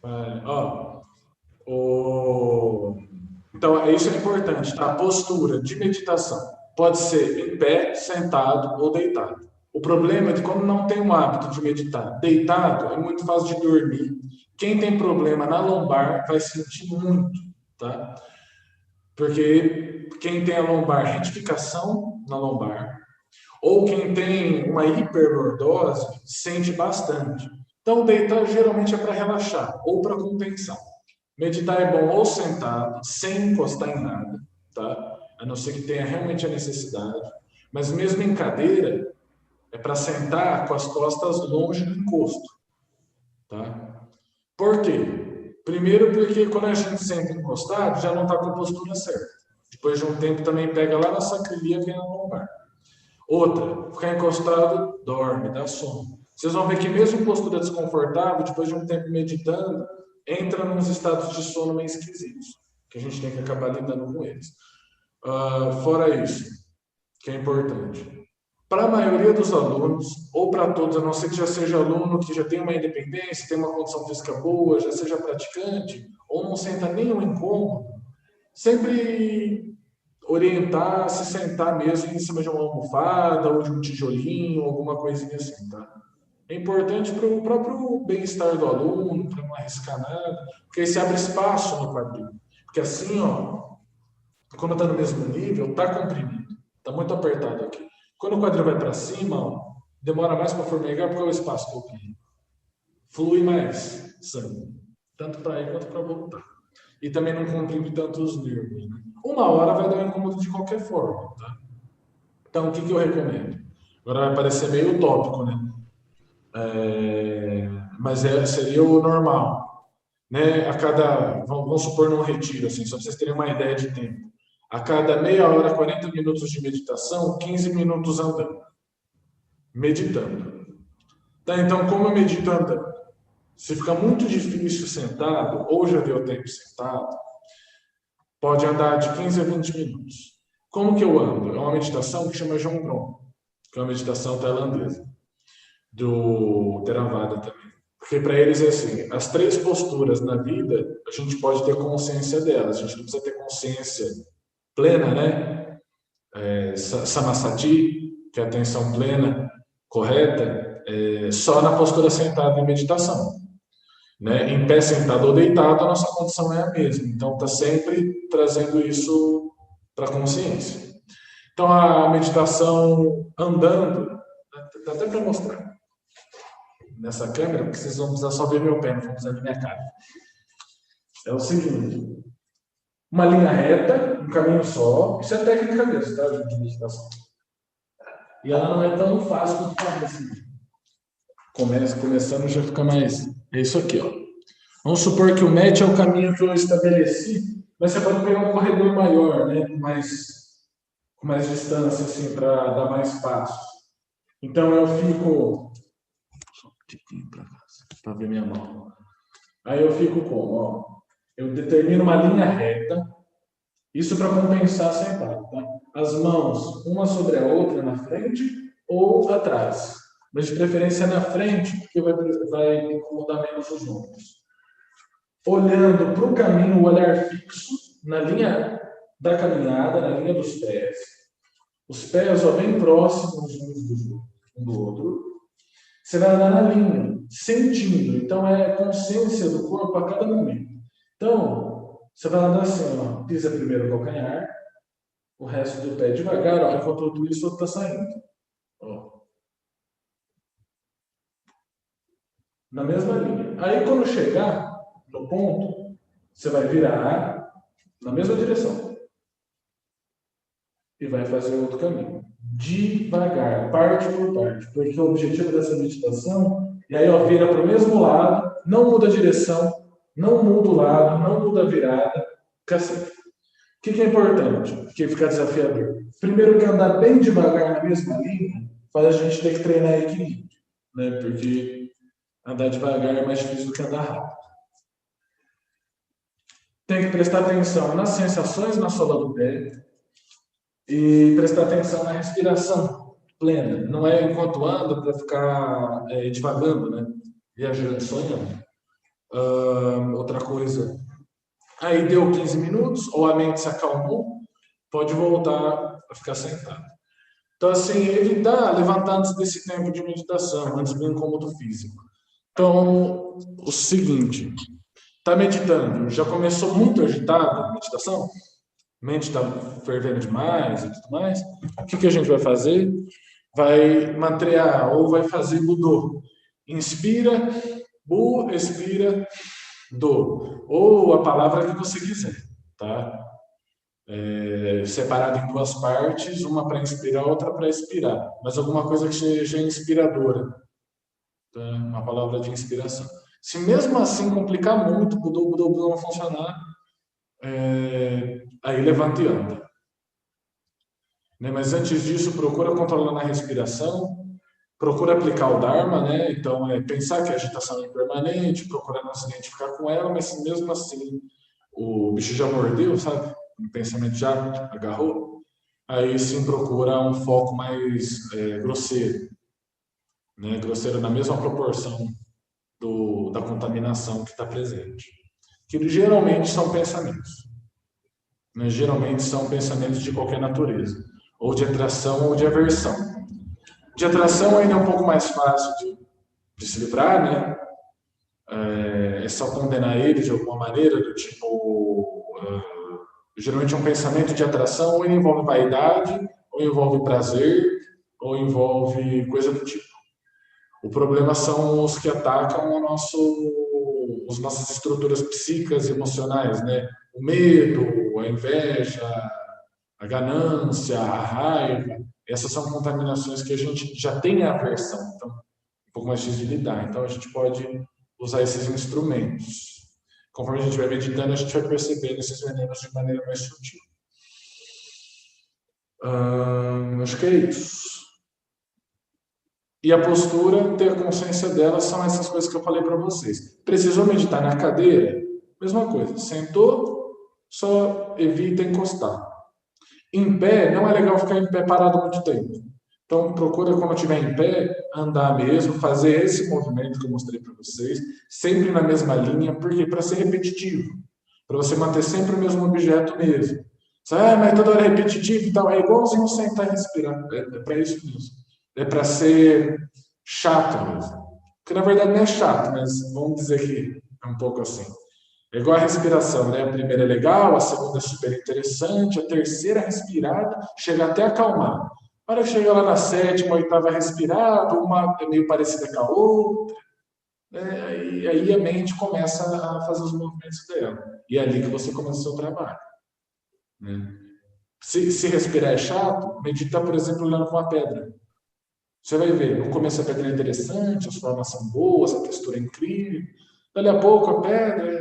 Vale. Ó, então, isso é importante, tá? A postura de meditação pode ser em pé, sentado ou deitado. O problema é que quando não tem o hábito de meditar deitado, é muito fácil de dormir. Quem tem problema na lombar vai sentir muito, tá? Porque quem tem a lombar, retificação na lombar, ou quem tem uma hiperlordose, sente bastante. Então, deitar geralmente é para relaxar ou para compensar. Meditar é bom ou sentado, sem encostar em nada, tá? A não ser que tenha realmente a necessidade. Mas mesmo em cadeira, é para sentar com as costas longe do encosto, tá? Por quê? Primeiro porque quando a gente senta encostado, já não está com a postura certa. Depois de um tempo também pega lá na sacrilha e na lombar. Outra, ficar encostado, dorme, dá sono. Vocês vão ver que mesmo em postura desconfortável, depois de um tempo meditando, entra nos estados de sono meio esquisitos, que a gente tem que acabar lidando com eles. Fora isso, que é importante. Para a maioria dos alunos, ou para todos, a não ser que já seja aluno que já tem uma independência, tem uma condição física boa, já seja praticante, ou não senta nenhum incômodo, sempre orientar, se sentar mesmo em cima de uma almofada ou de um tijolinho, alguma coisinha assim, tá? É importante para o próprio bem-estar do aluno, para não arriscar nada, porque aí se abre espaço no quadril. Porque assim, ó, quando está no mesmo nível, está comprimido, está muito apertado aqui. Quando o quadril vai para cima, ó, demora mais para formigar porque é o espaço que ocupa. Flui mais sangue, tanto para ir quanto para voltar. E também não comprime tanto os nervos. Né? Uma hora vai dar um incômodo de qualquer forma, tá? Então, o que, que eu recomendo? Agora vai parecer meio utópico, né? Mas seria o normal. Né? A cada, vamos supor, num retiro, assim, só para vocês terem uma ideia de tempo. A cada meia hora, 40 minutos de meditação, 15 minutos andando. Meditando. Tá? Então, como eu medito andando? Se fica muito difícil sentado, ou já deu tempo sentado, pode andar de 15 a 20 minutos. Como que eu ando? É uma meditação que chama Jongron, que é uma meditação tailandesa, do Theravada também. Porque para eles é assim, as três posturas na vida, a gente pode ter consciência delas, a gente não precisa ter consciência plena, né? Samasati, que é a atenção plena, correta, só na postura sentada em meditação. Né? Em pé, sentado ou deitado, a nossa condição é a mesma. Então, está sempre trazendo isso para a consciência. Então, a meditação andando, dá até para mostrar nessa câmera, porque vocês vão precisar só ver meu pé, não vão precisar ver minha cara. É o seguinte: uma linha reta, um caminho só, isso é técnica mesmo, tá, gente, de meditação. E ela não é tão fácil quanto parece. Começando já fica mais. É isso aqui, ó. Vamos supor que o match é o caminho que eu estabeleci, mas você pode pegar um corredor maior, né, com mais distância, assim, para dar mais passos. Então eu fico. Só um tiquinho para ver minha mão. Aí eu fico como? Ó, eu determino uma linha reta, isso para compensar sentado. Tá? As mãos, uma sobre a outra na frente ou atrás. Mas de preferência na frente, porque vai incomodar menos os ombros. Olhando para o caminho, o olhar fixo na linha da caminhada, na linha dos pés. Os pés ó, bem próximos um do outro. Você vai andar na linha, sentindo. Então, é consciência do corpo a cada momento. Então, você vai andar assim, ó, pisa primeiro o calcanhar, o resto do pé devagar, ó, enquanto tudo isso está saindo. Ó. Na mesma linha. Aí, quando chegar no ponto, você vai virar na mesma direção. E vai fazer outro caminho. Devagar, parte por parte. Porque o objetivo dessa meditação, e aí ó, vira para o mesmo lado, não muda a direção, não muda o lado, não muda a virada. Assim. O que é importante? Que fica desafiador. Primeiro que andar bem devagar na mesma linha, faz a gente ter que treinar equilíbrio. Né? Porque andar devagar é mais difícil do que andar rápido. Tem que prestar atenção nas sensações na sola do pé, e prestar atenção na respiração plena. Não é enquanto anda para ficar divagando, né? Viajando, sonhando. Outra coisa, aí deu 15 minutos, ou a mente se acalmou, pode voltar a ficar sentado. Então, assim, evitar levantar antes desse tempo de meditação, antes do incômodo físico. Então, o seguinte, está meditando, já começou muito agitado a meditação? Mente está fervendo demais e tudo mais? O que a gente vai fazer? Vai mantrear ou vai fazer Budô. Inspira, Bu, expira, Do. Ou a palavra que você quiser, tá? Separado em duas partes, uma para inspirar, outra para expirar. Mas alguma coisa que seja inspiradora, tá? Uma palavra de inspiração. Se mesmo assim complicar muito, Budô, Budô, Budô não funcionar, aí levanta e anda. Né? Mas antes disso, procura controlar na respiração, procura aplicar o Dharma, né? Então, pensar que a agitação é impermanente, procurar não se identificar com ela, mas se mesmo assim o bicho já mordeu, sabe? O pensamento já agarrou, aí sim procura um foco mais grosseiro, né? Grosseiro na mesma proporção da contaminação que está presente. Que geralmente são pensamentos. Né? Geralmente são pensamentos de qualquer natureza, ou de atração ou de aversão. De atração ainda é um pouco mais fácil de se livrar, né? É só condenar ele de alguma maneira, do tipo, geralmente é um pensamento de atração, ou ele envolve vaidade, ou envolve prazer, ou envolve coisa do tipo. O problema são os que atacam as nossas estruturas psíquicas e emocionais, né? O medo, a inveja, a ganância, a raiva. Essas são contaminações que a gente já tem aversão, então um pouco mais difícil de lidar. Então a gente pode usar esses instrumentos. Conforme a gente vai meditando, a gente vai percebendo esses venenos de maneira mais sutil. Acho que é isso. E a postura, ter a consciência dela, são essas coisas que eu falei para vocês. Precisou meditar na cadeira? Mesma coisa. Sentou, só evita encostar. Em pé, não é legal ficar em pé parado muito tempo. Então, procura, quando estiver em pé, andar mesmo, fazer esse movimento que eu mostrei para vocês, sempre na mesma linha, porque para ser repetitivo, para você manter sempre o mesmo objeto mesmo. Mas toda hora é repetitivo e tal, é igualzinho sentar e respirar, é para isso mesmo. É para ser chato mesmo. Porque na verdade não é chato, mas vamos dizer que é um pouco assim. É igual a respiração, né? A primeira é legal, a segunda é super interessante, a terceira respirada chega até a acalmar. A hora que chega lá na sétima, oitava respirada, uma é meio parecida com a outra, né? E aí a mente começa a fazer os movimentos dela. E é ali que você começa o seu trabalho. Né? Se respirar é chato, medita, por exemplo, olhando para uma pedra. Você vai ver, no começo a pedra é interessante, as formas são boas, a textura é incrível. Dali a pouco a pedra,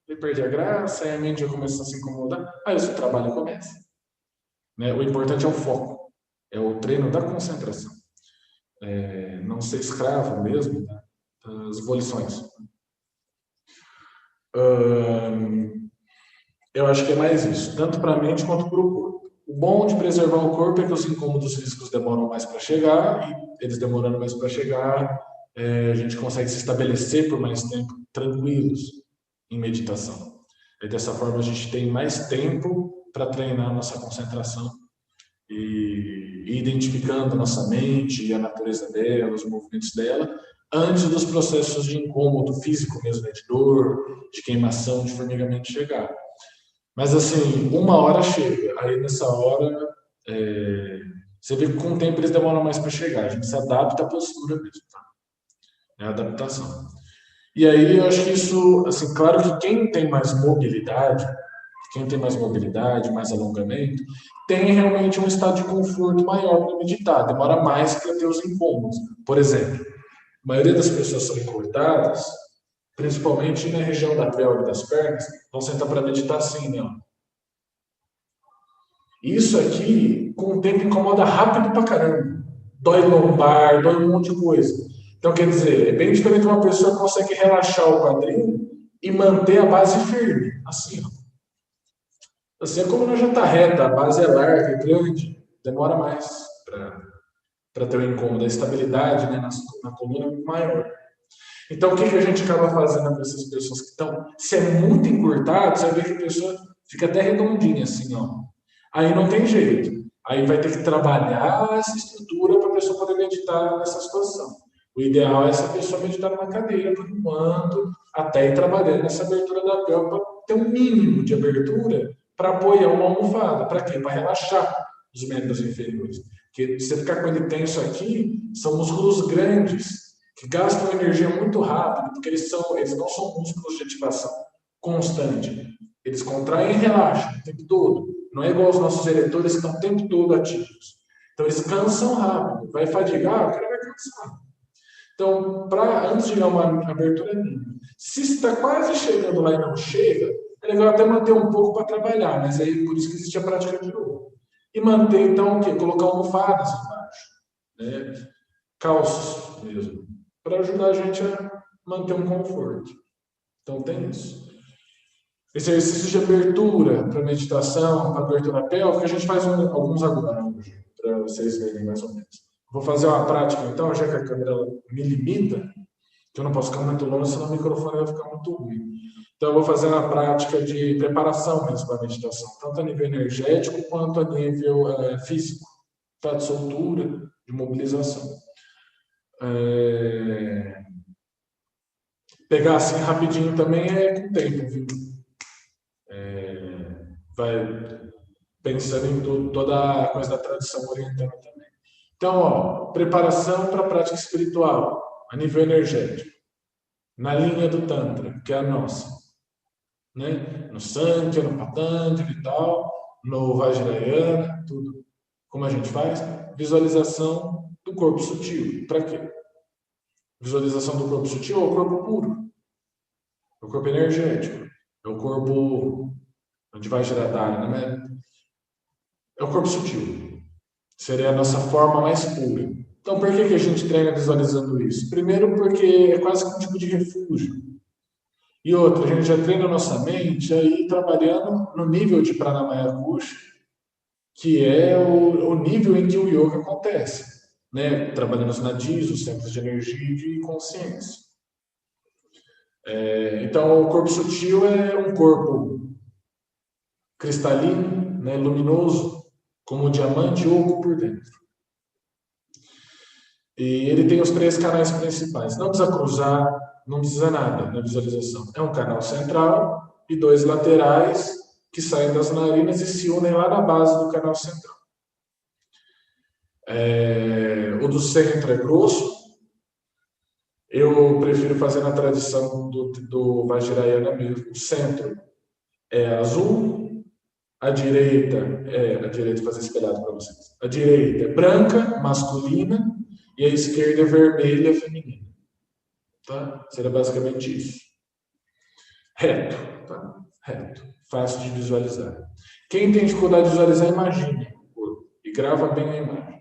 ele perde a graça, aí a mente já começa a se incomodar, aí o seu trabalho começa. Né? O importante é o foco, é o treino da concentração. Não ser escravo mesmo, né? Das volições. Eu acho que é mais isso, tanto para a mente quanto para o corpo. O bom de preservar o corpo é que os incômodos físicos demoram mais para chegar, e eles demorando mais para chegar, a gente consegue se estabelecer por mais tempo tranquilos em meditação. E dessa forma a gente tem mais tempo para treinar a nossa concentração e identificando a nossa mente e a natureza dela, os movimentos dela, antes dos processos de incômodo físico mesmo, de dor, de queimação, de formigamento chegar. Mas assim, uma hora chega. Aí nessa hora, você vê que com o tempo eles demoram mais para chegar. A gente se adapta à postura mesmo, tá? É a adaptação. E aí eu acho que isso, assim, claro que quem tem mais mobilidade, mais alongamento, tem realmente um estado de conforto maior para meditar. Demora mais para ter os incômodos. Por exemplo, a maioria das pessoas são encurtadas, principalmente na região da pelve e das pernas, vão sentar para meditar assim, né? Isso aqui, com o tempo, incomoda rápido pra caramba. Dói lombar, dói um monte de coisa. Então, quer dizer, é bem diferente de uma pessoa que consegue relaxar o quadril e manter a base firme, assim. Assim é como na janta reta, a base é larga e grande, demora mais para ter o incômodo. A estabilidade, né, na coluna é muito maior. Então, o que a gente acaba fazendo com essas pessoas que estão, se é muito encurtado, você vai ver que a pessoa fica até redondinha, assim, ó. Aí não tem jeito. Aí vai ter que trabalhar essa estrutura para a pessoa poder meditar nessa situação. O ideal é essa pessoa meditar numa cadeira por enquanto, até ir trabalhando nessa abertura da pele, para ter um mínimo de abertura para apoiar uma almofada. Para quê? Para relaxar os membros inferiores. Porque se você ficar com ele tenso aqui, são músculos grandes que gastam energia muito rápido, porque eles não são músculos de ativação constante. Eles contraem e relaxam o tempo todo. Não é igual os nossos eretores que estão o tempo todo ativos. Então eles cansam rápido. Vai fadigar, o cara vai cansar. Então, antes de dar uma abertura mínima. Se está quase chegando lá e não chega, é legal até manter um pouco para trabalhar, mas aí por isso que existe a prática de novo. E manter, então, o quê? Colocar almofadas embaixo. Né? Calços mesmo. Para ajudar a gente a manter um conforto. Então, tem isso. Exercícios de abertura para meditação, para abertura pélvica, a gente faz alguns agora hoje, para vocês verem mais ou menos. Vou fazer uma prática, então, já que a câmera me limita, que eu não posso ficar muito longe, senão o microfone vai ficar muito ruim. Então, eu vou fazer uma prática de preparação mesmo para a meditação, tanto a nível energético quanto a nível físico, tá? De soltura, de mobilização. Pegar assim rapidinho também é com tempo, viu? Vai pensando em toda a coisa da tradição oriental também. Então, ó, preparação para a prática espiritual, a nível energético, na linha do Tantra, que é a nossa. Né? No Sankhya, no Patanjali e tal, no Vajrayana, tudo. Como a gente faz? Visualização do corpo sutil. Para quê? Visualização do corpo sutil é o corpo puro, é o corpo energético, é o corpo de Vajradhara, né? É o corpo sutil. Seria a nossa forma mais pura. Então, por que a gente treina visualizando isso? Primeiro, porque é quase que um tipo de refúgio. E outra, a gente já treina a nossa mente aí trabalhando no nível de Pranamaya Kosha, que é o nível em que o yoga acontece. Né? Trabalhando os nadis, os centros de energia e de consciência. Então, o corpo sutil é um corpo cristalino, né, luminoso, como o diamante oco por dentro. E ele tem os 3 canais principais. Não precisa cruzar, não precisa nada na visualização. É um canal central e 2 laterais que saem das narinas e se unem lá na base do canal central. O do centro é grosso. Eu prefiro fazer na tradição do Vajrayana mesmo. O centro é azul, a direita fazer espelhado para vocês. A direita é branca, masculina, e a esquerda é vermelha, feminina. Tá? Seria basicamente isso. Reto, tá? Reto. Fácil de visualizar. Quem tem dificuldade de visualizar, imagine e grava bem a imagem.